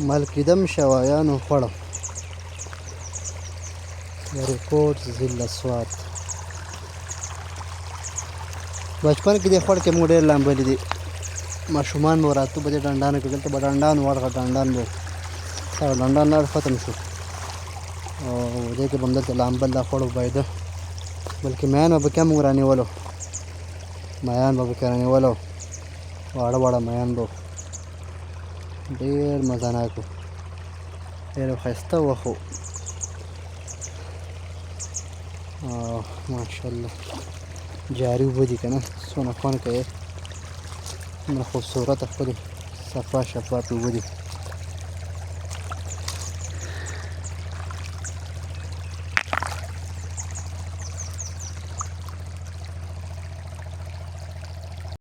ملکیدم شوایانو خوړو د ریکوټ ضلع سوات. بچپن کې دې خوړ کې موږ ډېر لامبلي دي. ماشومان به راتلو په دې ډنډانو کې. دلته به ډنډان ورغه ډنډان به و ډنډان لاړ ختم شو او دې کې به هم دلته لامبل دا خوړ وبایده. بلکې میان به پکې هم موږ رانیولو. میان به پکې رانیولو. واړه واړه میان به ډېر مزهناک و. ډېر ښایسته وخت و. ماشاءالله جاري اوبه دي که نه څونه خوند کوي. دومره خوبصورته ښکلې صفا شفافې اوبه دي.